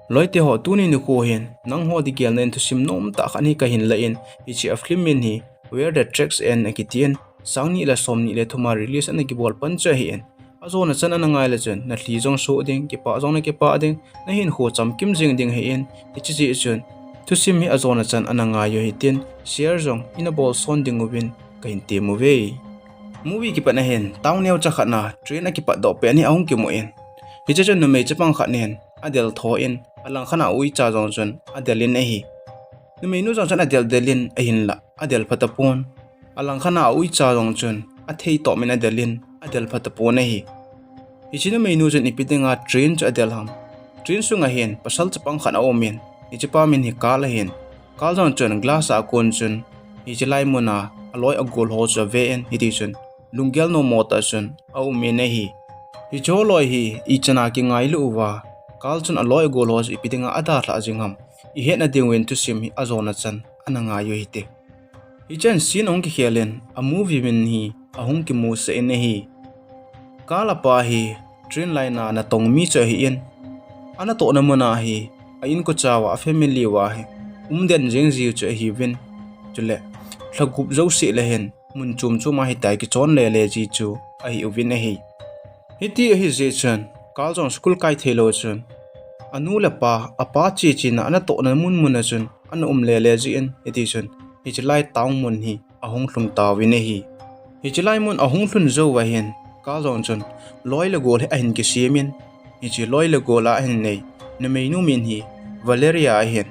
loi te ho tunin ni ko hen nang ho di gel nen thu sim nom ta khani ka hin la in ichi a film min hi where the tracks end akitian sangni la somni le thuma release an ki bol pancha hi en azona chan an ngai la chen na hli jong so ding ki pa jong na ki pa ding na hin ho cham kim jing ding hi en ichi ji chun thu sim hi azona chan an ngai yo hi tin share jong in a bol son ding ubin ka hin te movie ki pa na hen taw neu cha khana train a ki pa do pe ni ahung ki mo en hi cha chen no me chapang khat nen adel tho in alang khana ui cha jong chun adelin a hi nu me nu jong chan adel delin a hin la adel patapon alang khana ui cha jong chun a thei to min adelin adel patapon a hi ichina me nu chen ipitinga train cha adel ham train sunga hen pasal chapang khana omin ichipa min hi kala hen kal jong chun glass a kon chun ichilai muna aloi agol ho cha ve en hi ti chun lungel no mota chun au me ne hi hi choloi hi ichana ki ngai lu wa kal chun aloi gol ho ipitinga ada thla jingham I het na ding wen tu sim hi azona chan ananga yo hite hi chen sin ong ki khelen a movie min hi ahung ki mu se ne hi kala pa hi train line na tong mi cha hi in ana to na mona hi a in ko chawa family wa hi den jeng ji cha hi win chule thlagup zo se le hen mun chum chu ma hi tai ki chon le le ji chu a hi win a hi hiti hi je chan kal jong school kai thelo chun anu la pa apa chi chi na ana to na mun na chun an le le ji in hiti chun hi chilai taung mun hi ahung thlung ta wi ne hi hi chilai mun ahung thlun zo wa hen kal jong chun loi le gol a hin ki simin hi chi loi le gola a hin nei na me nu min hi valeria a hen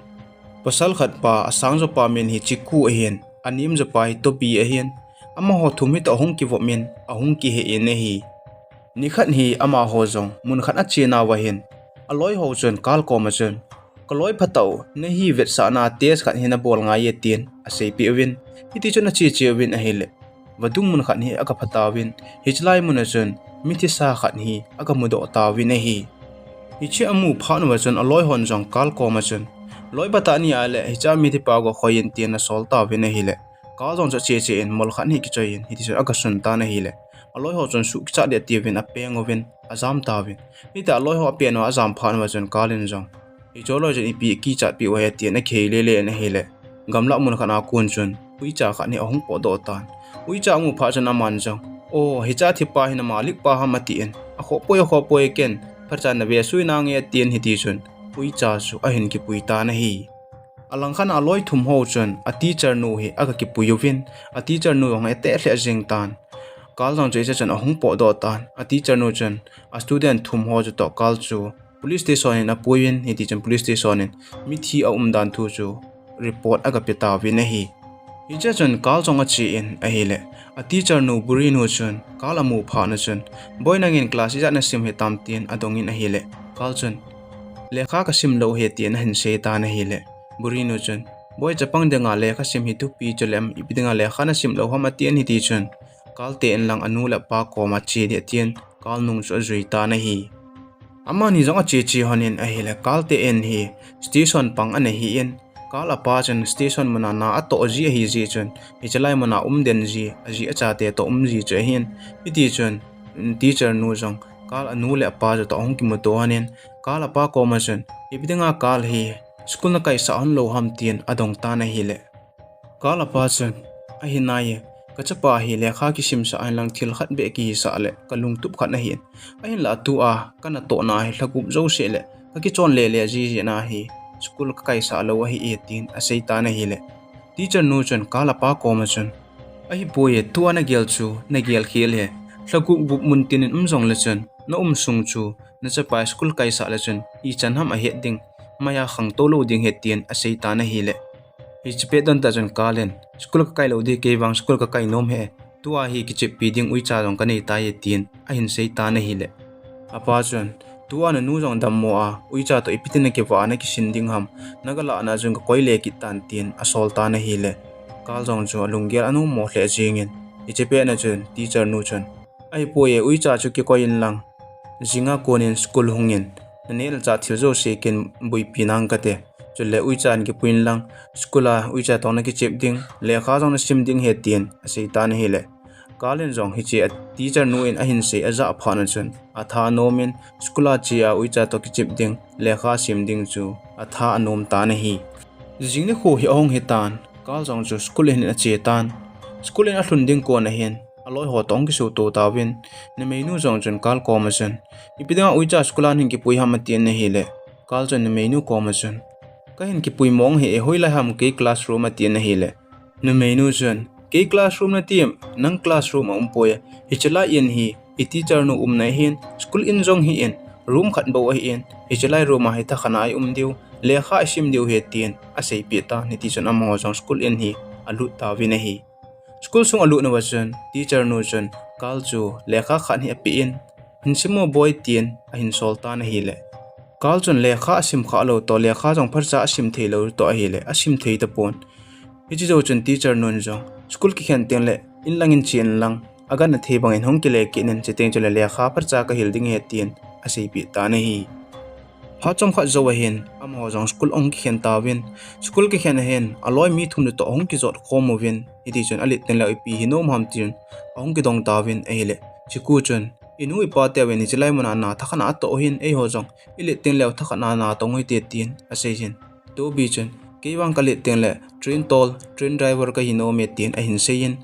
pasal khat pa asang zo pa min hi chiku a hen anim zo pa hi to pi a hen ama ho thumi to ahung ki vo min ahung ki he ne hi ni khat hi ama ho zong mun khat a china wa hen aloi ho chun kal ko ma chun kaloi phatau ne hi vet sa na tes khat hina bol nga ye tin a sei pi win hi ti chun a chi chi win a hele vadung mun khat hi aka phata win hichlai mun chun mithi sa khat hi aka mudo ta win a hi hi chi amu phan wa chun aloi hon jong kal ko ma chun loi bata ni ale hi cha mithi pa go khoyin tin na sol ta win a hele ka jong cha che che en mol khat hi ki choin hi ti chun aka sun ta na hele aloi ho chun su cha de ti win a peng win azam ta win ni ta aloi ho pe no azam phan wa chun kalin jong hi cholo je ipi ki cha pi wa ti na khele le na hele gamla mun khana kun chun ui cha kha ni ahung po do tan ui cha mu pha chana man jong o hi cha thi pa hin malik pa ha mati en a kho poi ken phar cha na ve sui na nge tien hi ti chun ui cha su a hin ki pui ta na hi alang khan aloi thum ho chun a teacher nu hi aga ki pui win a teacher nu ong ete hle jing tan kal jong che chun ahung po do tan a teacher nu chun a student thum ho ju to kal chu police station in a puin hi ti chan police station in mi thi a dan thu chu report aga peta win a hi cha chun kal jong a chi in a hele a teacher nu buri nu chun kal amu pha na chun boy nangin class ja na sim he tam tin adong in a hele kal chun lekha ka sim lo he tin hin se ta na hele buri nu chun boy chapang de nga lekha sim hi tu pi cholem ipidinga lekha na sim lo hama tin hi ti chun kal te en lang anu la pa ko ma chi de tin kal nung chu zui ta na hi ama ni zonga chi chi honin a hele kalte en hi station pang ane hi en kal apa chen station mana na ato ji hi ji chen hi chalai mana den ji aji acha te to ji che hin iti chen teacher nu jong kal anu le pa jo to ong ki mo to hanin kal apa ko ma chen ibidinga kal hi school na kai sa on lo ham tien adong ta na hi le kal apa chen a hi na ye kachapa hi lekha ki sim sa lang thil khat be ki sa le kalung tup khat na hin a hin la tu a kana to na hi thlagup zo se le ka ki chon le ji na hi school ka kai sa lo hi 18 a sei ta na hi le teacher nu chon kala pa ko ma chon a hi boye tu ana gel chu na gel khel he thlagup gup mun tin jong le chon na sung chu na cha pa school kai sa le chon I chan ham a he ding maya khang to lo ding he tien a sei ta na hi le hi chipe don ta jon kalen school ka kai lo de ke wang school ka kai nom he tua hi ki chip pi ding ui cha jong ka nei ta ye tin a hin sei ta na hi le apa jon tua na nu jong dam mo a ui cha to ipitin ke wa na ki sin ding ham nagala na jong ka koi le ki tan tin a sol ta na hi le kal jong chu lungel anu mo hle jingin hi chipe na jon teacher nu chon ai po ye ui cha chu ki koi in lang jinga konin school hungin nel cha thil zo se ken bui pinang ka te chule ui chan ki puin lang skula ui cha tona ki chep ding lekha jong na sim ding he tien asei tan hi le Kalin zong hi che teacher nu in ahin se aza phana chun atha nomin skula chia uicha to ki chip ding lekha sim ding chu atha anom ta na hi jingni kho hi ahong hi tan kal zong chu school in a che tan school in a hlun ding ko na hin aloi ho tong ki su to tawin ne meinu zong chun kal ko ma chun ipidang uicha skulan hin ki pui ham ti na hi le kal chun ne meinu ko ma chun ka hin ki pui mong hi hoila ham ke classroom a ti na hi le ne meinu chun ke classroom na team nang classroom poya hichela in hi teacher no na hin school in jong hi in room khat bo hi in hichelai room hi ta khana ai diu lekha sim diu he tin a sei pi ta ni ti chon amo jong school in hi alu ta vi na hi school sung alu na wajan teacher no jon kal chu lekha khan hi pi in hinsimo boy tin a hin sol ta na hi le kal chon lekha sim kha lo to lekha jong pharcha sim thei lo to hi le asim thei ta pon hichi jo chon teacher non jong school ki khen ten le in langin chin lang aga na the bangin hong ki le ki nen cheteng chole lekha pharcha ka hilding he tin a sei pi ta na hi ha chom kha zo hin amo jong school ong ki khen ta win school ki khen hen aloi mi thum to ong ki jot khom win idi chon alit ten la pi hinom ham tin ong ki dong ta win e le chiku chon inu ipa te wen ni chilai mona na thakana to hin e ho jong ilit ten le thakana na to ngoi te tin a sei jin to bi chon keiwang kalit ten le train toll train driver ka hino me tin a hin sein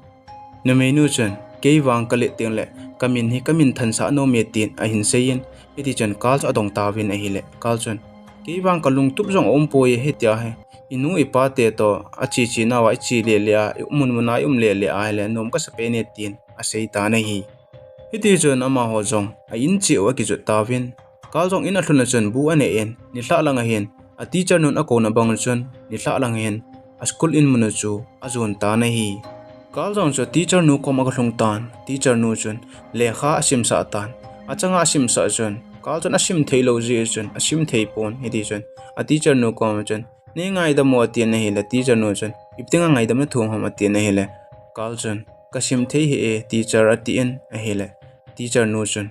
ne menu chon keiwang kalit ten le kamin than sa no me tin a hin sein iti chon kal adong ta win a hi le kal chon keiwang kalung tup jong om poi he tia he inu ipa te to achi chi na wa chi le le a munmuna le le a le nom ka sape ne tin a sei ta na hi iti chon ama ho jong a in chi wa ki ju ta win kal jong in a thuna chon bu ane en ni hla langa hen a teacher nun a ko na bang chon ni hla lang hen a school in munu chu azun ta na hi kal jong cho teacher nu ko ma hlung tan teacher nu chon lekha asim sa tan achanga asim sa chon kal chon asim theilo ji chon asim thei pon hidi chon a teacher nu ko ma chon ne ngai da mo ti na hi la teacher nu chon iptinga ngai da na thum ham ti na hi le kal chon kasim thei hi e teacher ati in a hi le teacher nu chon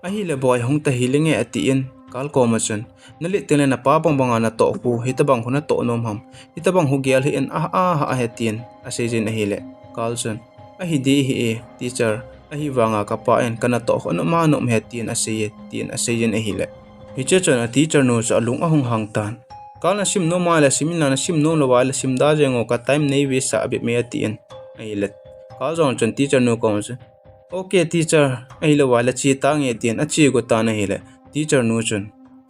a hi le boy hong ta hilinge ati in kal ko ma chon nali tele na pa bang banga na to pu hitabang huna to nom ham hitabang hu gial hi en a he tin a sei jin a hi le kal chon a hi di hi e teacher a hi wanga ka pa en kana to no ma no me tin a sei jin a hi le hi che chon a teacher no cha lung a hung hang tan kal na sim no ma la sim na sim no lo wa la sim da jengo ka time nei we sa be me ati en a hi le kal jong chon teacher no ko ma okay teacher a hi lo wa la chi ta nge tin a chi go ta na hi le teacher nu chun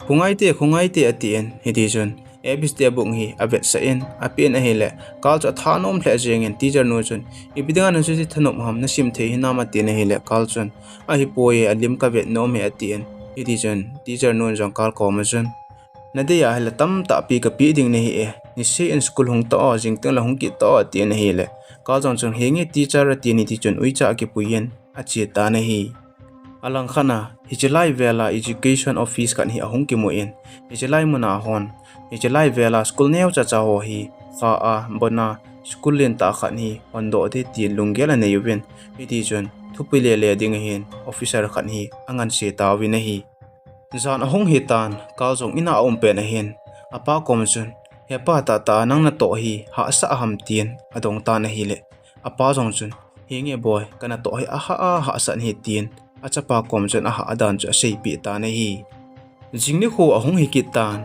khungai te ati en hidi chun abiste bung hi avet sa en apin a hele kal cha thanom hle jeng en teacher nu chun ibidanga na chu thanom ham na sim the hi nama te na hele kal chun a hi poe alim ka vet no me ati en hidi chun teacher nu jong kal ko ma chun na de ya hele tam ta pi ka pi ding ne hi e ni se in school hong ta a jing teng la hong ki ta ati na hele kal jong chun henge teacher ati ni ti chun uicha ki puyen a che ta na hi alang khana hichelai vela education office kan hi ahong ki mo in hichelai muna hon hichelai vela school neu cha cha ho hi kha a bona school len ta khan hi ondo de ti lunggela ne yuben iti chon thupile le ding hin officer khan hi angan se ta wi na hi zan ahong hi tan kal jong ina om pe na hin apa kom chun he pa ta nang na to hi ha sa ham tien adong ta na hi le apa jong chun hinge boy kana to hi ha san hi tien achapa kom chen aha adan cha sei pi ta na hi jingni kho ahong hi ki tan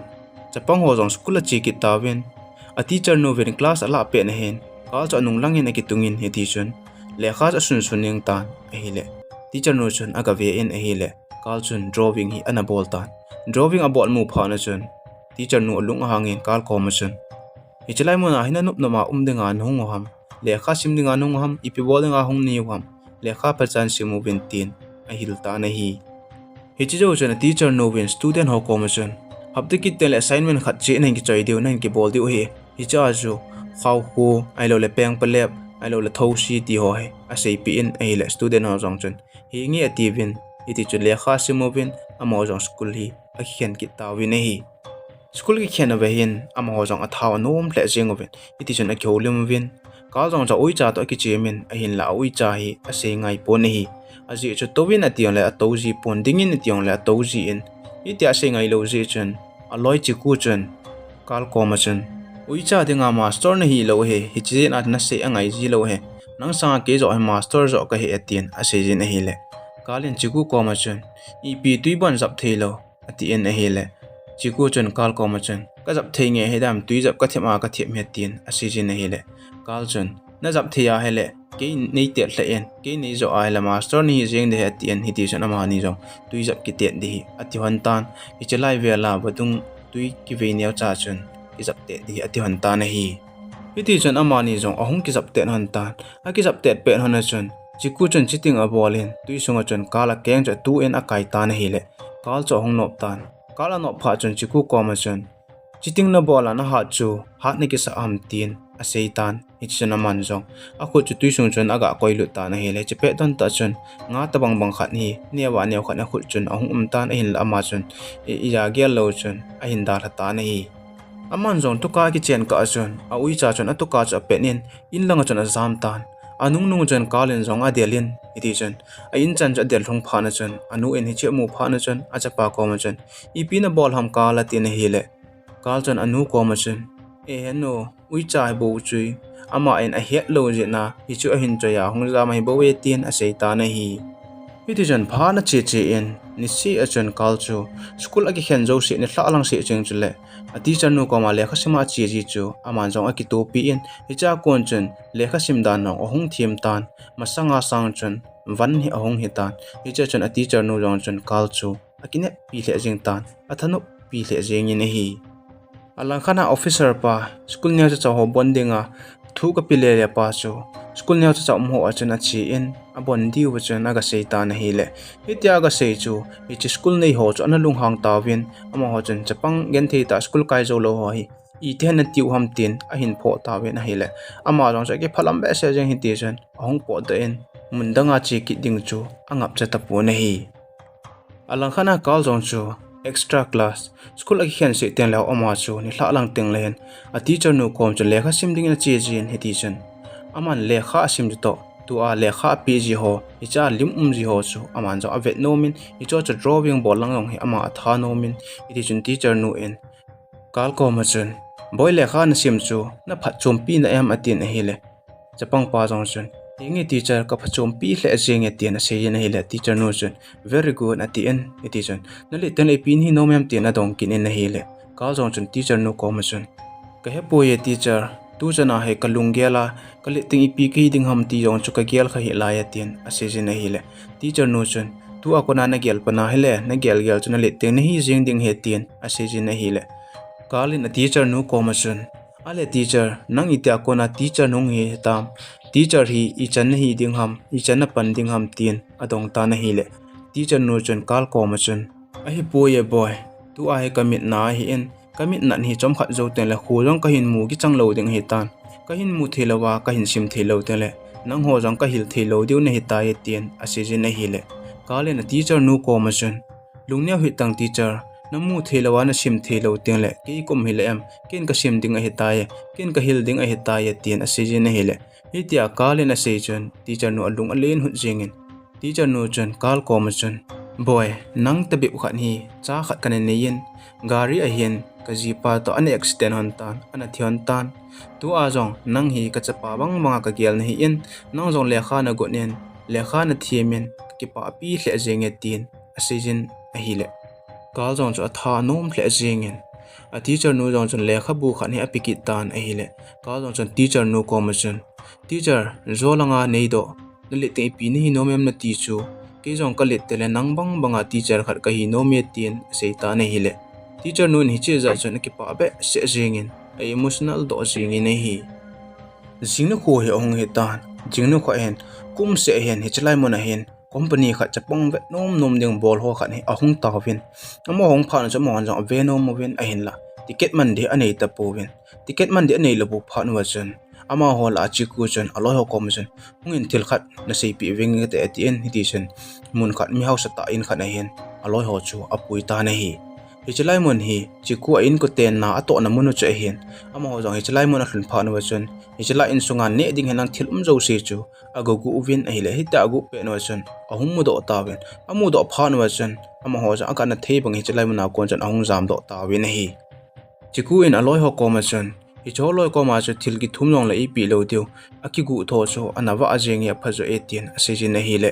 chapang ho jong school chi ki tawen a teacher no ven class ala pe na hen kal cha nung langin a ki tungin he ti chun lekha cha sun ning tan a hi le teacher no chun aga ve in a hi le kal chun drawing hi ana bol tan drawing a bol mu pha na chun teacher no lung hangin kal ko ma chun hi chalai mo na hina nup na ma denga nong ham lekha sim dinga nong ham ipi bol nga hong ni ham lekha pachan simu ven tin ahil ta na hi hichi jo chana teacher no win student ho ko ma chun habde ki tel assignment khat che nang ki choi deu nang ki bol deu hi hi cha ju khaw hu ai lo le peng pelep ai lo le thau si ti ho he a sei pi in ai le student ho jong chun hi ngi ati win iti chu le kha simu win amo jong school hi a khen ki ta wi ne hi school ki khen ave hin amo jong a thaw nom hle jeng win iti chun a kyolim win ka jong cha oi cha to ki chemin a hin la oi cha hi a sei ngai po ne hi aji chu towin ationg le atoji pon dingin ationg le atoji in itia se ngai lo je chun aloi chi ku chun kal ko ma chun uicha dinga master na hi lo he hichi na na se angai ji lo he nang sanga ke zo master zo ka he atien asejin ahile kalin chiku koma chun ipi tuiban zap thelo atien ahile chiku chun kal koma chun ka zap thenge hedam tui zap ka thema ka them hetien asejin ahile kal chun na zap thia hele ke nei te hlaen ke nei zo aila master ni jeng de atien hiti chun ama ni zo tui zap ki te di ati hantan ichelai vela badung tui ki venia cha chun ki zap te di ati hantan hi hiti chun ama ni zo ahung ki zap te hantan a ki zap te pe hona chun chiku chun chiting a bolin tui sunga chun kala keng cha tu en akai tan hi le kal cho hung nop tan kala nop pha chun chiku koma chun chiting na bola na ha chu hat ni ki sa am tin a seitan hiti chun aman zo a khu chu tui sung chun aga koilu ta na hi le chepe ton ta chun nga ta bang bang khat ni newa new khat na khu chun ahung tan a hin la ama chun i ya gel lo chun a hin da la ta na hi aman zong tuka ki chen ka chun a ui cha chun atuka cha penin in langa chun a zam tan anung nung chun kalin zong a delin iti chun a in chan cha del thong phana chun anu en hi che mu phana chun a cha pa ko ma chun ipi na bol ham kala tin hi le kal chun anu ko ma chun e no ui cha bo chui ama en a het lo je na hi chu a hin cha ya hong za mai bo we tin a sei ta na hi hiti chun phana che che en ni si a chun kal chu school agi khen zo se ni hla lang se cheng chule a teacher nu ko ma lekha sima chi ji chu aman jong a ki to pi in hi cha kon chun lekha sim dan nong ahung thim tan masanga sang chun van hi ahung hi tan hi cha chun a teacher nu jong chun kal chu akine pi le jing tan athanu pi le jing ni hi alang khana officer pa school ne cha ho bondinga thu ka pi le pa chu school ne cha mo a chun a chi in a bon diu wa chun aga seitan hi le hitia ga sei chu hi chi school nei ho chu ana lung hang ta win ama ho chun chapang Migenthei ta school kai zo lo ho hi i then tiu ham tin a hin pho ta win hi le ama jong cha ke phalam be se jeng hi ti chen ahong po da in mundanga chi ki ding chu angap cha ta pu na hi alang khana kal jong chu extra class school agi khen se ten law ama chu ni hla lang teng len a teacher nu kom chu lekha sim ding na che jin hi ti chen aman lekha sim to tu a lekha pi ji ho icha lim ji ho chu aman jo avet nomin icho cha drawing bol lang yong hi ama tha nomin iti chun teacher nu en kal ko ma chun boy lekha na sim chu na phat chum pi na em atin hi le chapang pa jong chun ingi teacher ka phachum pi hle jeng etian a sei na hi le teacher nu chun very good ati en iti chun na le ten le pin hi nom em tin a dong kin en hi le kal jong chun teacher nu ko ma chun ka he po ye teacher tu chana he kalung gela kali ting ipi ki ding ham ti jong chu ka gel kha hi la ya tin a sei jin hi le teacher nu chun tu akona na gel pana hele na gel gel chuna le te na hi jeng ding he tin a sei jin hi le kalin a teacher nu ko ma chun ale teacher nang ite akona teacher nong hi tam teacher hi I chan hi ding ham I chan pan ding ham tin adong ta na hi le teacher nu chun kal ko ma chun a hi po ye boy tu a he commit na hi en commit nan hi chom khat zo ten le khu jong ka hin mu ki chang lo ding hi tan ka hin mu thelawa ka hin sim thelo ten le nang ho jong ka hil thelo diu ne hi ta ye tin a se jin na hi le kale na teacher nu ko ma chun lungnya hui tang teacher namu thelawa na sim thelo ten le ke kom hi le em ken ka sim ding a hi ta ye ken ka hil ding a hi ta ye tin a se jin na hi le hitia kale na se chun teacher nu alung alen hu jingin teacher nu chun kal ko ma chun boy nang tabi khat hi cha khat kan ne yin gari a hian ka ji pa to an accident hon tan ana thion tan tu a jong nang hi ka chapa bang manga ka gel na hi in nang jong lekha na go nen lekha na thiemen ki pa pi hle jenge tin a sejin a hi le kal jong chu a tha nom hle jengin a teacher nu jong chun lekha bu khan hi apiki tan a hi le kal jong chun teacher nu ko ma chun teacher zolanga nei do na le te pi ni no mem na ti chu ke jong ka le tele nang bang banga teacher khat ka hi no me tin seita na hi le teacher nu ni che za chun ki pa be se jengin a emotional do jingin hi jingna ko he ong he tan jingna ko hen kum se hen hi chlai mon a hen company khat chapong ve nom ding bol ho khat hi ahung ta win amo hong pha na chamon jong ve nom mo win a hen la ticket man de anei ta po win ticket man de anei lo bu pha nu chun ama hol a chi ku chun aloi ho kom chun hungin til khat na sei pi wing te atn hi ti chun mun khat mi house ta in khat na hen aloi ho chu apui ta na hi hichlai mon hi chi ku in ko ten na ato na munu che hen ama ho jong hichlai mon a hlun pha nu chun hichlai in sunga ne ding henang thil zo se chu ago gu win a hi le hi ta gu pe no chun ahum mu do ta wen amu do pha nu chun ama ho ja aka na thei bang hichlai mon a kon chun ahung jam do ta win hi chiku in aloi ho kom chun hi cho loi ko ma chu thil ki thum long la I pi lo tiu aki gu tho chu anawa ajeng ya phajo etien ase jin na hi le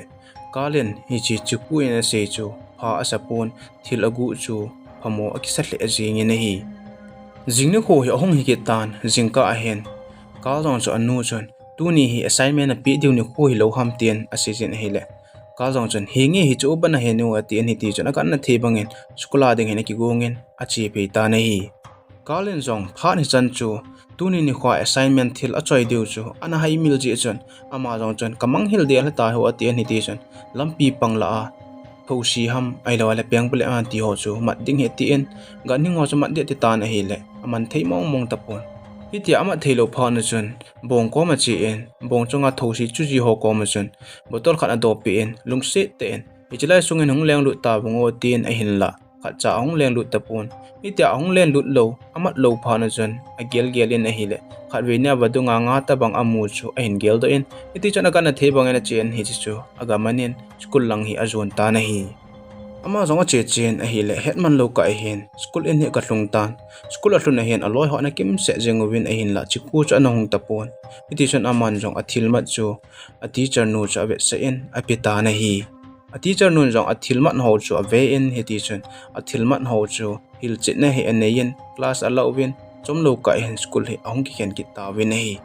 kalen hi chi chuku in ase chu pha asapon thil agu chu phamo aki sahle ajeng in hi jingna ko hi ahong hi ke tan jingka a hen ka jong chu anu chon tu ni hi assignment a pi diu ni ko hi lo ham tien ase jin hi le ka jong chon hi nge hi chu ban a hen nu ati ani ti chon akan na the bangin skula ding hin ki gongin achi pe ta na hi Kalin zong pha ni chan chu tuni ni khwa assignment thil a choi diu chu ana hai mil ji chon ama zong chon kamang hil de la ta ho ati ani ti chon lampi pangla a tho si ham ai lo la peng pule an ti ho chu mat ding he ti en ga ni ngo chu mat de ti ta na hi le aman thei mong mong tapon hi ti ama thei lo pha na chon bong ko ma chi en bong chunga tho si chu ji ho ko ma chon botol khat a do pi en lung se te en ichilai sungen hung leng lu ta bungo tin a hin la khat cha hung leng lu tapon itia hung len lut lo amat lo phana jon agel gelin a hile khatwina badunga nga ta bang amu chu a hin gel do in iti chana kana the bang na chen hi chu aga manin school lang hi azon ta na hi ama zonga che chen a hile hetman lo ka hin school in he ka hlung tan school a hluna hen aloi ho na kim se jengwin a hin la chiku cha na hung tapon iti chon aman jong a thilmat chu a teacher nu cha ve se in a pita na hi a teacher nun jong a thilmat ho chu a ve in he ti chon a thilmat ho chu hil chitna hi anein class alawin chomlo ka hen school hi ahong ki khen ki tawin hi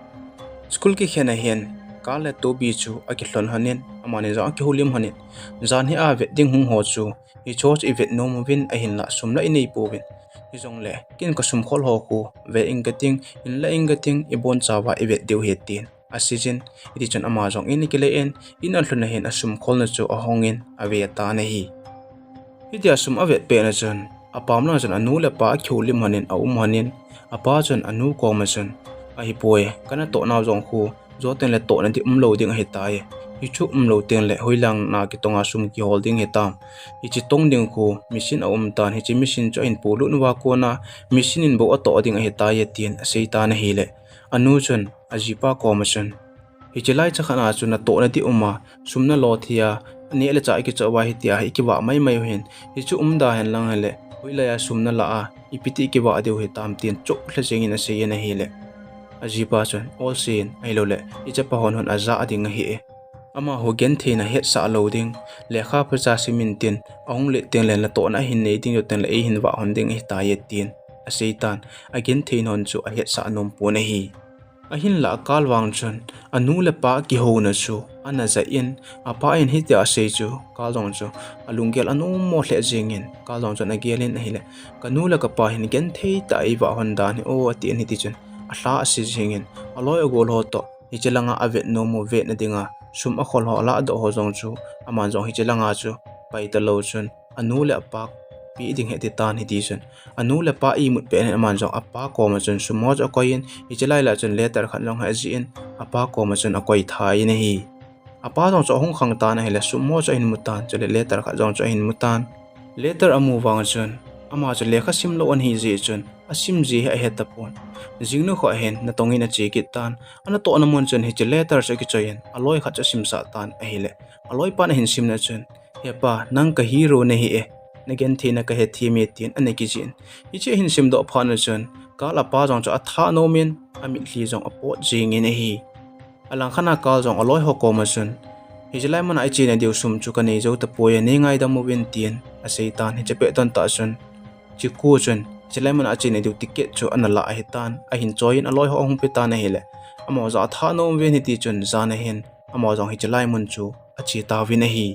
school ki khen a hen kala to bi chu aki hlon hanin amane za ki hulim hanin zan hi a ve ding hung ho chu hi choch i vet nom win a hin la sumla inei powin hi jong le kin ka sum khol ho ku ve ingating in la ingating i bon chawa i vet deu he tin a season iti chon ama jong in ki le en in an hluna hen asum khol na chu ahongin ave ta na hi hi dia sum ave pe na chon apam na jon anu le pa khulim hanin a hanin apa jon anu ko ma jon a hi poe kana to na jong khu zo ten le to na ti lo ding he tai hi chu lo ten le hoilang na ki tonga sum ki holding he tam hi chi tong ding khu machine a tan hi chi machine cho in pulu nuwa ko na machine in bo to ding he tai tien a sei ta na hi le anu jon ajipa ko ma jon hi chi lai cha khana chu na to na ti sumna lo thia ni le cha ki chawa hi tia hi ki wa mai mai hen hi chu da hen lang hele hoilaya sumna la a ipiti ki wa deu he tam tin chok hla jengin a sei na hi le ajipa chon all sin ai lo le icha pa hon aza ading hi e ama ho Migenthei na het sa loading le kha pa cha simin tin ong le ten le la to na hin nei ding yo ten le e hin wa hon ding hi ta ye tin a seitan Migenthei non chu a het sa nom pu na hi a hin la kalwang chon anu le pa ki ho na chu ana za in apa in hi ta sei chu kalong chu alungel anu mo hle jengin kalong chon agelin hi le kanu la ka pa hin Migenthei ta i wa hon dan o ati ni ti chon a hla a si jengin aloi agol ho to hi chelanga avet no mo ve na dinga sum a khol ho la do ho jong chu aman jong hi chelanga chu pai ta lo chun anu le pa pi ding he ti tan hi ti chun anu le pa I mut pe aman jong apa ko ma chun sumo jo koin hi chelai la chun letter khan long ha ji in apa ko ma chun a koi thai ni hi apa jong cho hong khang ta na hele sumo cho in mutan chele letter kha jong cho in mutan letter amu wang chun ama chu lekha sim lo an hi ji chun asim ji a he ta pon jingnu kho hen na tongin a chi ki tan ana to na mon chun hi che letter che ki choyen aloi kha cha sim sa tan a hi le aloi pa na hin sim na chun he pa nang ka hero ne hi e Migenthei na ka he theme tin ane ki jin hi che hin sim do pha na chun ka la pa jong cho a tha no min ami hli jong a pot jing in hi alang khana kal jong aloi ho ko ma chun hi jelai man ai chi na deu sum chu ka nei zo ta poye ne ngai da mo win tin a seitan hi che pe ton ta chun chi ku chun jelai man a chi na deu ticket chu anala a hitan a hin join aloi ho hong pe ta na hele amo za tha no ve ni ti chun za na hin amo jong hi jelai mun chu a chi ta vi na hi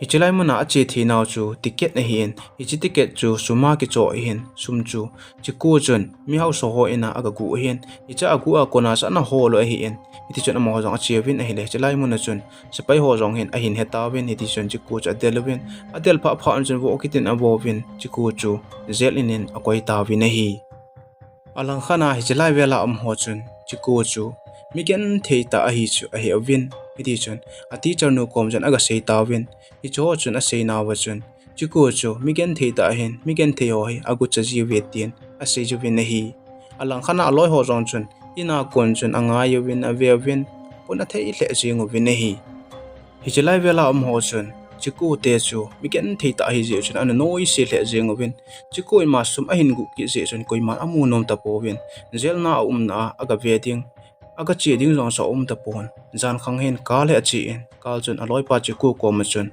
hi jelai man a chi thi naw chu ticket na hin hi chi ticket chu suma ki cho hin sum chu chi ku chun mi hau so ho ina aga gu hin hi cha agu a kona sa na ho lo hi in hi ti chun amo jong a chi vin a hi le jelai mun chun sapai ho jong hin a hin he ta vin hi ti chun chi ku cha delvin adel pha pha chun wo kitin abo vin chi ku chu zel inin a koi ta vi na hi alang khana hi jelai vela ho chun chi ku chu Migenthei ta a hi chu a hi avin hi ti chun a teacher nu kom jan aga sei ta vin hi cho chun a sei na wa chun chi ku chu Migenthei ta hin Migenthei ho hi agu cha ji ve tin a sei ju vin na hi alang khana aloi ho jong chun ina kon chun anga yu vin a ve vin pun a thei hle jingu vin na hi hi jelai vela ho chun chiku te chu Migenthei ta hi je chun an noi se le jeng win chiku in ma sum ahin gu ki je chun koima amu nom ta po win zelna na aga veding aga chi ding jong sa ta pon jan khang hen kal he chi in kal chun aloi pa chiku ko ma chun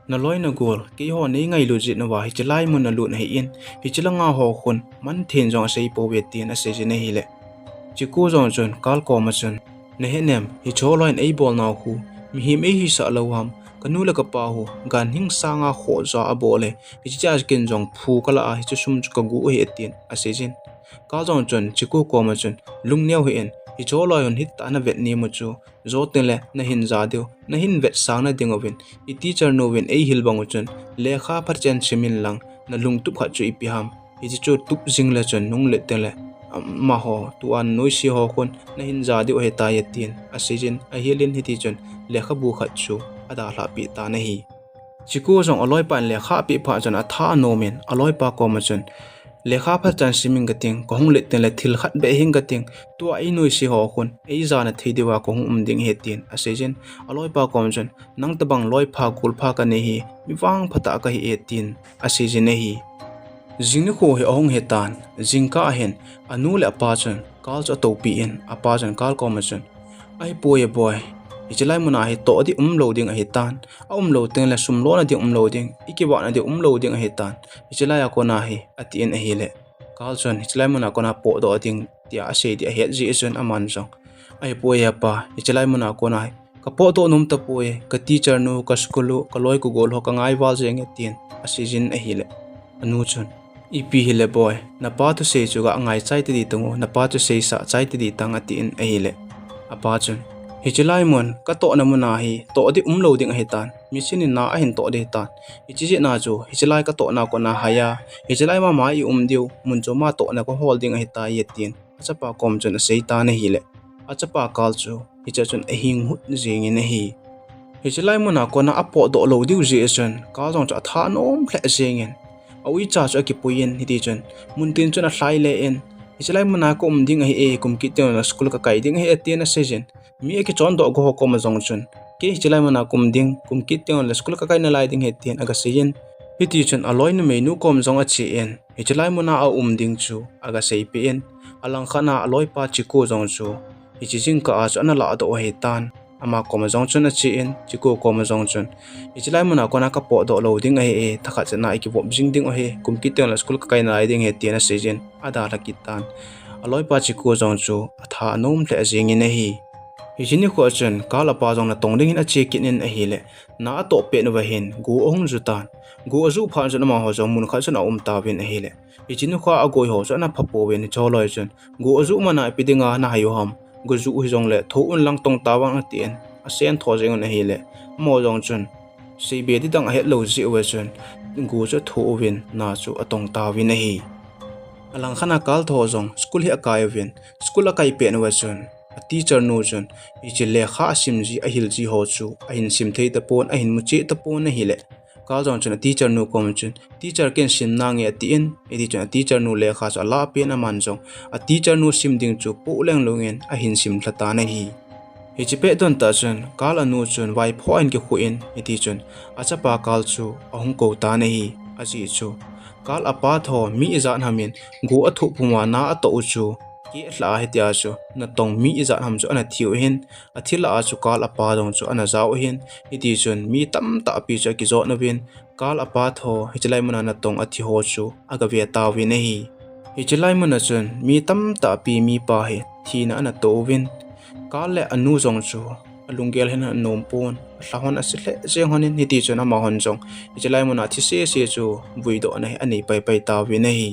na loi na gol ki ho nei ngai lu ji na wa hi chilai mun na lu na hi in hi chilanga ho khun man thin jong sei po ve tin a se je ne hi le chiku jong chun kal ko ma chun ne he nem hi choloin ei bol naw khu mi hi me hi sa lo ham kanula ka pa hu gan hing sanga kho za abole hi cha kin jong phu kala a hi chu sum chu ka gu he tin a se jin ka jong chun chiku ko ma chun lung neu hi en hi choloi on hit ta na vet ni mu chu zo tele na hin za deu na hin vet sang na ding ovin I teacher no win ahil bangu chun lekha phar chen chimin lang na lung tup kha chu I pi ham hi chu tup jing la chun nung le tele ma ho tu an noi si ho khon na hin za deu he ta yatin a sejin ahilin hi ti chun lekha bu kha chu ada hla pi ta na hi chiku jong aloi pan lekha pi pha chun a tha no men aloi pa ko ma chun lekha phar chan siming gating ko hung le ten le thil khat be hing gating tu ai noi si ho khun ei za na thei dewa ko hung ding he tin a sejin aloi pa kom chen nang tabang loi pha kul pha ka ne hi mi wang phata ka hi e tin a sejin ne hi jing kho he ong he tan jing ka hen anu le pa chen kal cha to pi en apa chen kal ko ma chen ai boy Ichelai muna hi to di loading a hitan a loading la sum lo na di loading ikiwa na di loading a hitan ichelai ko na hi atien a hile kalson ichelai muna ko na po do ding tia a sei di a het ji ison aman jong ai po ya pa ichelai muna ko na ka po do num ta po e ka teacher no ka skulu ka loi ku gol ho ka ngai wal jeng atien a season a hile anu chon ipi hile boy na pa to sei chu ga ngai chai ti di tungo na pa to sei sa chai ti di tang atien a hile apa chon Hichilai mon ka to na muna hi to di loading a hitan machine na a hin to de tan ichi na chu hichilai ka to na ko na haya hichilai ma mai diu mun cho ma to na ko holding a hita yetin achapa kom chun sei ta na hi le achapa kal chu hicha chun a hing hut jing in hi hichilai muna ko na apo do lo diu ji chun ka jong cha tha nom khle jing in awi cha chu ki puin hi ti chun mun tin chun a hlai le en Hichilai muna ko ding hi e kum ki te na school ka kai ding hi atien a sejen mi ki chon do go ko ma jong chun ke hichilai muna kum ki te na school ka kai na lai ding he tien aga sejen hiti chun aloi na menu kom jong a chi en hichilai muna a ding chu aga sei pe en alang khana aloi pa chi ko jong chu hichi jing ka a chana la do he tan ama ko ma jong chun a chi en chi ko ma jong chun hichilai muna ko na ka po do loading a he thakha chana I ki bom jing ding o he kum ki te na school ka kai na lai ding he tien a sejen ada la kitan aloi pa chi ko jong chu atha nom hle jing in hi hijini ko chen kala pa jong na tong ding in a che kin in a hi le na to pe no wa hin gu ong ju tan gu azu pha chen ma ho jong mun kha chen ta win a hi le hijini kha a goi ho chen na phapo wen choloi chen gu azu ma na pidinga na hayo ham gu zu hi jong le tho un lang tong tawang a tien a sen tho jeng na hi le mo jong chen sei be di dang a het lo ji we chen gu chu tho win na chu atong ta win a hi alang khana kal tho jong school hi akai win school akai pe no chen a teacher no chen ichi lekha sim ji ahil ji ho chu ahin sim thei ta pon ahin mu che ta pon na hi le kal jong chen teacher no kom chen teacher ken sim na nge atien edi chen teacher no lekha cha la pe na man jong a teacher no sim ding chu pu leng longen ahin sim thata na hi hichi pe don ta chen kal anu chen wai phoin ke khuin edi chen achapa kal chu ahung ko ta na hi aji chu kal apa tho mi izan hamin gu athu phuma na ato chu ki hla hetia chu na tong mi izan ham chu ana thiu hin athila chu kal apa dong chu ana zau hin iti chun mi tam ta pi cha ki zo na win kal apa tho hichlai muna na tong athi ho chu aga ve ta wi na hi hichlai muna chun mi tam ta pi mi pa he thina ana to win kal le anu jong chu alungel hen nom pon hlahon asile jeng honin hiti chuna ma hon jong hichlai muna thi se chu buido na ani pai ta wi na hi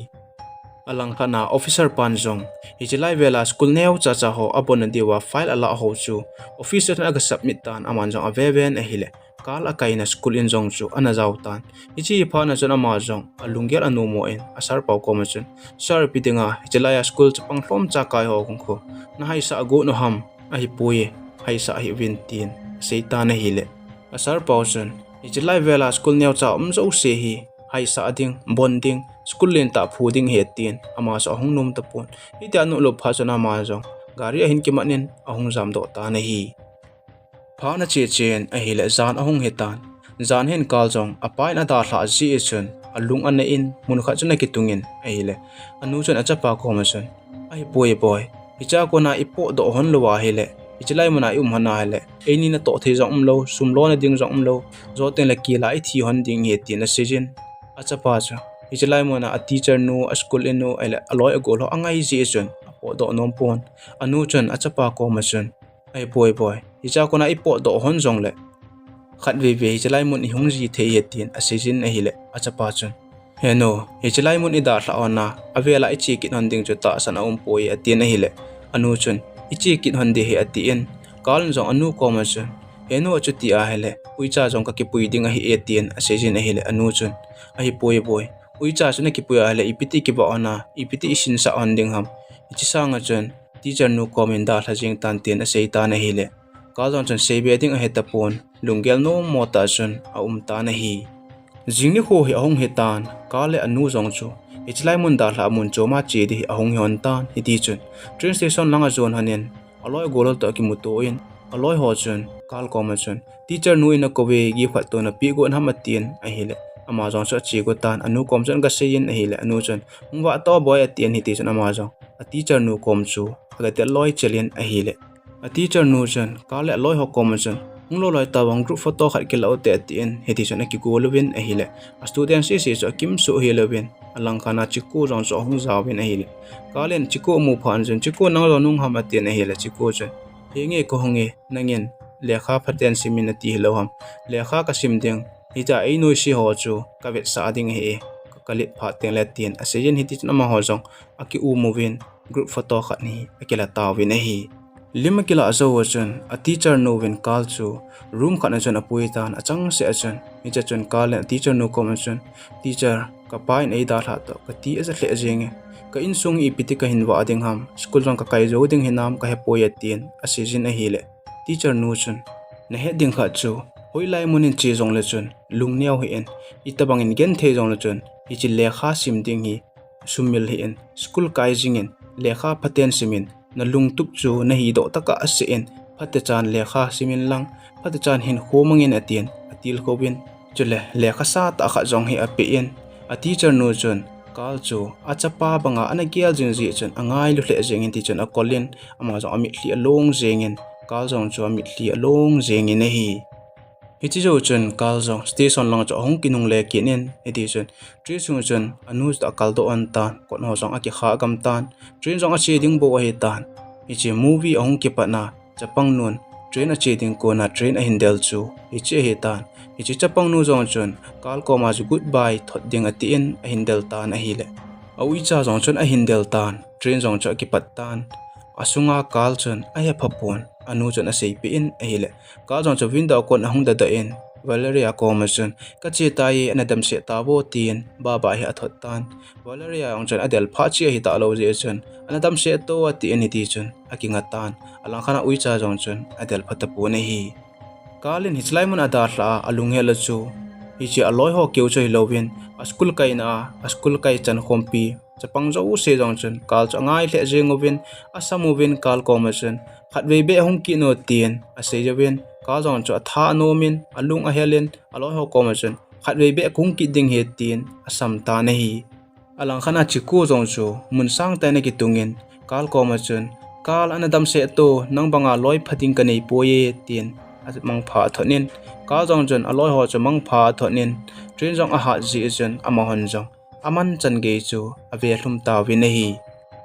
alang khana officer pan jong hichlai vela school neu cha ho abon diwa file ala ho chu officer na ga submit tan aman jong aveven a hile kal akai na school in jong chu ana jaw tan ichi pha na chuna ma jong alungel anu mo en asar pau ko ma chun sir pitinga hichlai school chapang hlom cha kai ho kong kho na hai sa go no ham a hi puye hai sa hi win tin seitan a hile asar pau chun hichlai vela school neu cha zo se hi hai sa ding bonding school len ta phuding he tin ama so hung nom ta pon ita no lo pha chana ma jong gari a hin ki manin ahung jam do ta na hi pha na che chen a hi le zan ahung he tan zan hen kal jong apai na da hla zi chun alung an in mun kha chuna ki tungin ahile anu chun achapa ko ma chun ai boy hicha ko na ipo do hon lo wa hele ichilai muna hana hele eni na to the jong lo sum lo na ding jong lo zo ten la ki lai thi hon ding he ti na sejin achapa cha ichilai muna a teacher nu a school inu ele aloi go lo angai zi chun apo do nom pon anu chun achapa ko ma chun ai boy hicha ko na ipo do hon jong le khat ve chalai mun ihung ji the ye tin a sejin a hile achapa chun heno he chalai mun ida hla ona avela ichi kin handing chu ta sana poi a tin a hile anu chun ichi kin hande he ati en kal jong anu ko ma chun heno chu ti a hele uicha jong ka ki pui ding a hi e tin a sejin a hile anu chun a hi boy uicha chuna ki pui a hele ipiti ki ba ona ipiti isin sa handing ham ichi sanga chun teacher nu comment da hla jing tan tin a sei ta na hile kalon chun sei be ding a heta pon lungel no mota chun a ta na hi jingni ho hi ahong hetan kale anu jong chu ichlai mun da hla mun choma che di ahong hon tan hi ti chun train station langa zone hanen aloi golol ta ki muto in aloi ho chun kal ko ma chun teacher nu in a kowe gi phat to na pi go na matien a hile ama jong cha chi go tan anu kom chun ga sein a hile anu chun wa to boy atien hi ti chun ama jong a teacher nu kom chu aga te loi chelin a hile a teacher nu chun kale loi ho kom chun nglo loi tawang group photo khat ki lo te atien heti chon ki go lovin a hile a student si so kim su hi lovin alang khana chiku rong so hung zawin a hile kalen chiku mu phan jen chiku nang lo nung ham atien a hile chiku chun henge ko honge nangen lekha phaten simin ati hilo ham lekha ka sim ding hita ei noi si ho chu ka vet sa ding he kalit pha ten la tien a sejen hiti chna ma ho jong aki u movin group photo khat ni akela tawin a hi lima kila azo chun a teacher no wen kal chu room khana chun apui tan achang se achun icha chun kal teacher no kom chun teacher ka pain ei da tha to ka ti asa hle jenge ka in sung I piti ka hinwa ding ham school jong ka kai zo ding hinam ka he poya tin a season a hile teacher no chun na he ding kha chu hoilai munin che jong le chun lungniaw hi en itabang in Migenthei jong le chun ichi lekha sim ding hi sumil hi en school kai jingen lekha phaten simin na lungtup chu na hi do taka ase en phate chan lekha simin lang phate chan hin khomangin atien atil khobin chule lekha sa ta kha jong hi ape en a teacher no chun kal chu achapa banga ana gial jing ji chun angai lu hle jeng ti chun a kolin ama jong ami thli along jengin kal jong chu ami thli along jengin a hi hichi jo chun kal jong station lang cho hong kinung le kinen eti chun tri chung chun anu ta kal do an tan kon ho jong aki kha gam tan train jong a che ding bo he tan hichi movie hong ki pa na chapang nun train a che ding ko na train a hindel chu hichi he tan hichi chapang nu jong chun kal ko ma ju goodbye thot ding ati in a hindel tan a hile a ui cha jong chun a hindel tan train jong cho ki pat tan asunga kal chun a he phapon anu chun a sei pi in a hile kal jong cho window kon hong da in Valeria Commerson ka che tai anadam se tabo tin baba hi athot tan Valeria ong chun adel pha chi hi ta lo je chun anadam se to ati ani ti chun akinga tan alang khana ui cha jong chun adel phata pu ne hi kalin hislai mun ada hla alung hela chu hi chi aloi ho keu choi lovin a school kai chan khompi chapang zo se jong chun kal changai le jengovin asamovin kal Commerson khatwei be hong ki no tien a sejawin ka jong cho tha nomin alung a helen aloi ho Commerson khatwei be kung ki ding he tin asam ta na hi alang khana chiku jong chu mun sang ta na ki tungin kal Commerson kal anadam se to nang banga loi phating ka nei poye tin at mang pha thonin ka jong jon aloi ho cho mang pha thonin train jong a ha ji jon ama hon jong aman chan ge chu ave hlum ta wi na hi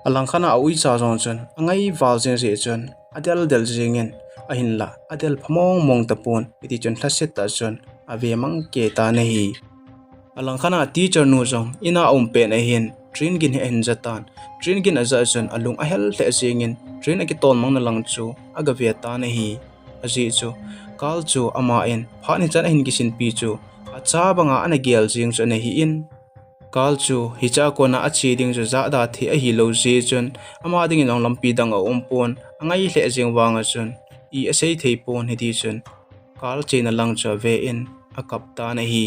alang khana aui cha jong jon angai wal jeng je jon adel del jingen ahin la adel phamong mong tapon iti jon thlaset ta jon ave mang ke ta na hi alang khana teacher nu jong ina pe na hin train gin he en jatan train gin aza jon alung ahel hle jengin train aki ton mang na lang chu aga ve ta na hi aji chu kal chu ama en phani chan hin kisin pi chu acha banga ana gel jing chu na hi in kal chu hicha ko na achi ding chu za da thi a hi lo je chun ama ding in lampi dang a pon angai hle jeng wanga chun I asei thei pon hi ti chun kal chena lang cha ve in a kap ta na hi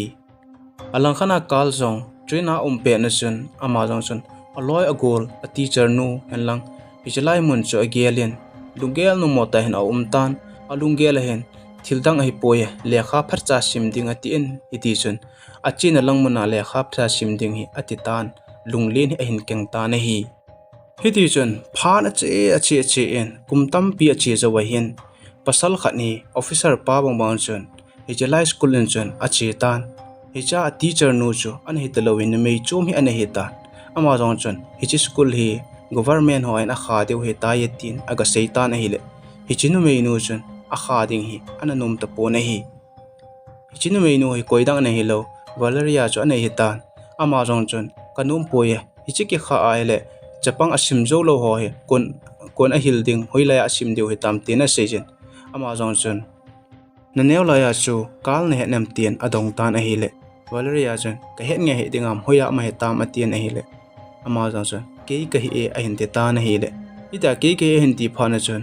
alang khana kal jong traina pe na chun ama jong chun aloi agol a teacher nu hen lang hichalai mun chu agelin lungel nu mota hen a tan alungel hen thildang hi poye lekha pharcha simding atien iti chun achina langmuna lekha pharcha simding hi atitan lunglen hi ahin kengta na hi hiti chun phan ache en kumtam pi ache zawa hin pasal khani officer pa bang chun hijala school in chun ache tan hicha teacher nu chu an hitlowin mei chom hi an hita ama jong chun hichi school hi government hoin a kha deu he ta yetin aga seitan hi le hichinu mei nu chun a kha ding hi ananum ta pon hi hichinu mei nu hi koidang na hi lo valeria chu an hita ama jong chun kanum poye hichi ki kha aile chapang asim zo lo ho he kon ahil ding hoila asim deu he tam te na sejen ama jong chun naneu la ya chu kal ne hem tien adong tan ahile valeria chun ka het nge he dingam hoya ma he tam atien ahile ama jong chun ke hi e ahin te tan ahile ida ke hin ti phana chun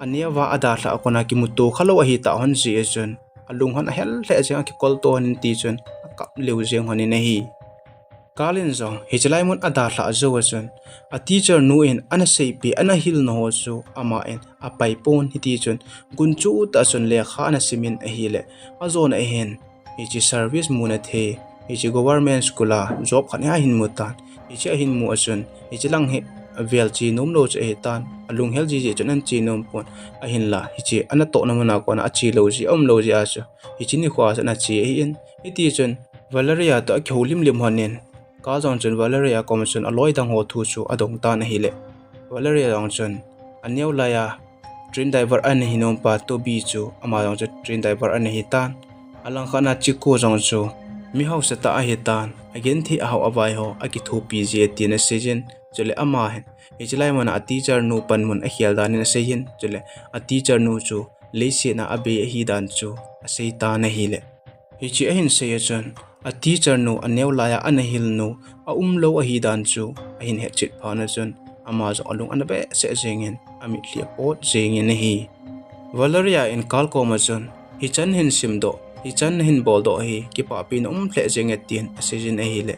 ania wa ada la kona ki muto khalo hi ta hon ji e chun alung han hel le jeng ki kol to han ti chun kap leu jeng honi na hi kalin zong hijlai mun ada la zo chun a teacher nu in ana seipi ana hil no ho chu ama en a pai pon hi ti chun gun chu ta chun le kha na simin a hi le a zon a hen hi chi service mu na the hi chi government school a job khan ha hin mu tan hi chi hin mu chun hi chi lang he vel chi nom lo che he tan alung hel ji chun an chi nom pon a hin la hi chi ana to na mana ko na a chi lo ji om lo ji a chu hi chi ni khwa sa na chi hi in hi ti chun valeria to kholim lim honen ka jong chun valeria commission aloi dang ho thu chu adong ta na hi le valeria jong chun aneu la ya train driver an hi nom pa to bi chu ama jong chu train driver an hi tan alang khana chi ko jong chu mi hau sa ta a hi tan again thi a hau awai ho a ki thu pi je ti na sejen chule ama hen hichlai mana a teacher nu pan mun a hial dan na sehin chule a teacher nu chu leise na abe hi dan chu a sei ta na hi le hichi a hin se chun a teacher nu aneu la ya an hil nu a lo a hi dan chu a hin he chit phana chun ama zo alung an be se jengin ami thlia pot jengin hi valeria in kal ko ma chun hi chan hin sim do hi chan hin bol do hi ki pa pin hle jeng etin asijin a hi le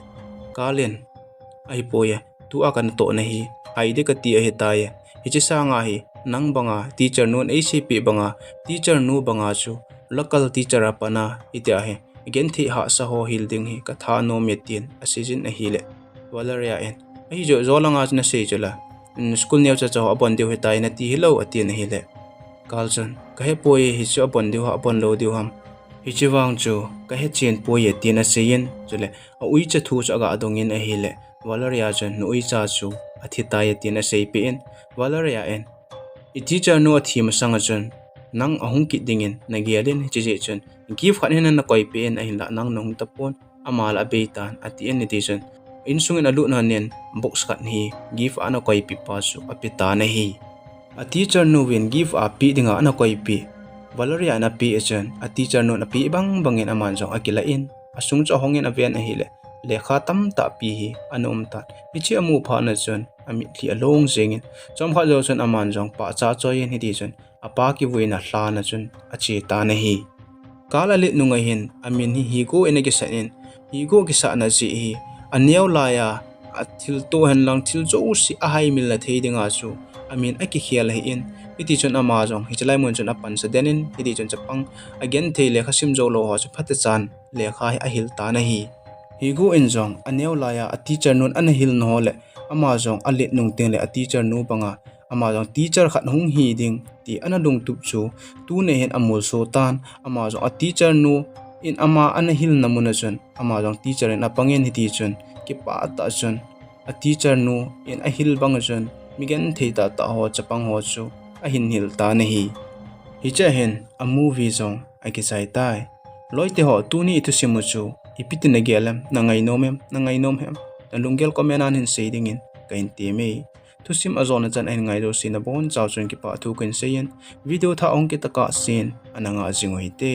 kalin ai poye tu akan to na hi aide ka ti a hi ta ye hi chi sanga hi nang banga teacher nun acp banga teacher nu banga chu local teacher apana itia he Migenthei ha sa ho hilding hi ka tha no metin asijin a hi le valeria en hi jo zolanga na se chula school neu cha chaw abon deu he tai na ti hilo atin hi le kalchan ka he poye hi chu abon deu ha abon lo deu ham hi chi wang chu ka he chen poye tin a seyin chule a ui cha thu cha ga adongin a hi le valeria chan no ui cha chu athi tai tin a sei pe en valeria en I teacher no thim sanga chun nang ahung ki dingin nagialin chi chun give khan hen na koi pen a hin la nang nong tapon amal abetan ati en ni chun insungin alu na nen box khat hi give ana koi pi pa su apita na hi a teacher no win give a pi dinga ana koi pi valeria na pi chun a teacher no na pi bang bangin aman jong akila in asung cha hongin aven a hi le lekha tam ta pi hi anom ta ichi amu pha na chun ami thli along jengin chom kha jo chun aman jong pa cha choyen hi ti chun apa ki voina hla na chun achi ta na hi kala lit nunga hin amin hi go ene ki sa in hi go ki sa na ji hi aneu la ya athil to han lang thil jo si a hai mil na thei dinga chu amin aki khial hi in iti chun ama jong hi chalai mun chun apan sa denin iti chun chapang again thei le khasim jo lo ho chu phat chan le kha hi ahil ta na hi go in jong aneu la ya a teacher nun an hil no le ama jong alit nung teng le a teacher nu banga ama jong teacher khat hung hi ding ti ana lung tup chu tu ne hen amul so tan ama jong a teacher nu in ama an hil namuna chun ama jong teacher in apangin hi ti chun ki pa ta chun a teacher nu in a hil bang chun Migenthei ta ho chapang ho chu a hin hil ta na hi cha hen a movie jong a ki sai tai loite ho tu ni tu simu chu ipiti na gelam na ngai nom hem na lungel ko menan hin seiding in kain te me thusim azona chan en ngai do sin bon chaw chun ki pa thu kan seyen video tha ong ki taka sin ananga jingoi te